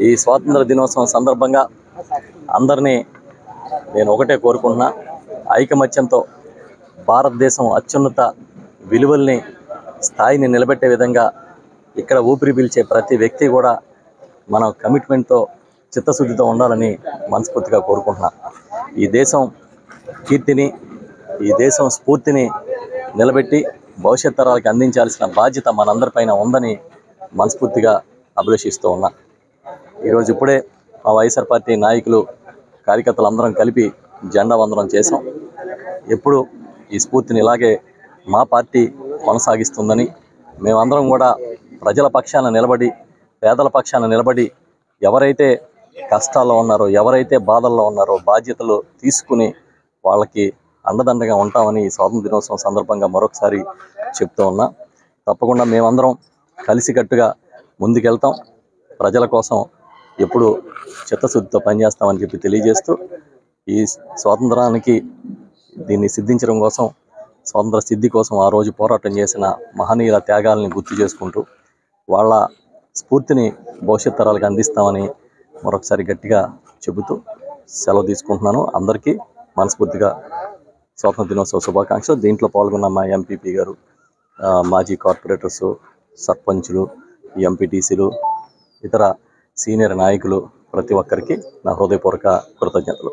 ఈ స్వాతంత్ర దినోత్సవం సందర్భంగా అందరినీ నేను ఒకటే కోరుకుంటున్నా, ఐకమత్యంతో భారతదేశం అత్యున్నత విలువల్ని స్థాయిని నిలబెట్టే విధంగా ఇక్కడ ఊపిరి పీల్చే ప్రతి వ్యక్తి కూడా మన కమిట్మెంట్తో చిత్తశుద్ధితో ఉండాలని మనస్ఫూర్తిగా కోరుకుంటున్నా. ఈ దేశం కీర్తిని, ఈ దేశం స్ఫూర్తిని నిలబెట్టి భవిష్యత్ తరాలకు అందించాల్సిన బాధ్యత మనందరిపైన ఉందని మనస్ఫూర్తిగా అభిలషిస్తూ ఉన్నా. ఈరోజు ఇప్పుడే మా వైఎస్ఆర్ పార్టీ నాయకులు కార్యకర్తలు అందరం కలిపి జెండా వందనం చేసాం. ఎప్పుడు ఈ స్ఫూర్తిని ఇలాగే మా పార్టీ కొనసాగిస్తుందని, మేమందరం కూడా ప్రజల పక్షాన నిలబడి, పేదల పక్షాన నిలబడి, ఎవరైతే కష్టాల్లో ఉన్నారో, ఎవరైతే బాధల్లో ఉన్నారో బాధ్యతలు తీసుకుని వాళ్ళకి అండదండగా ఉంటామని ఈ స్వాతంత్ర దినోత్సవం సందర్భంగా మరొకసారి చెప్తూ ఉన్నా. తప్పకుండా మేమందరం కలిసికట్టుగా ముందుకెళ్తాం. ప్రజల కోసం ఎప్పుడు చిత్తశుద్ధితో పనిచేస్తామని చెప్పి తెలియజేస్తూ, ఈ స్వాతంత్రానికి దీన్ని సిద్ధించడం కోసం, స్వాతంత్ర సిద్ధి కోసం ఆ రోజు పోరాటం చేసిన మహనీయుల త్యాగాలని గుర్తు చేసుకుంటూ వాళ్ళ స్ఫూర్తిని భవిష్యత్ తరాలకు అందిస్తామని మరొకసారి గట్టిగా చెబుతూ సెలవు తీసుకుంటున్నాను. అందరికీ మనస్ఫూర్తిగా స్వాతంత్ర దినోత్సవ శుభాకాంక్షలు. దీంట్లో పాల్గొన్న మా ఎంపీపీ గారు, మాజీ కార్పొరేటర్స్, సర్పంచులు, ఎంపీటీసీలు, ఇతర సీనియర్ నాయకులు ప్రతి ఒక్కరికి నా హృదయపూర్వక కృతజ్ఞతలు.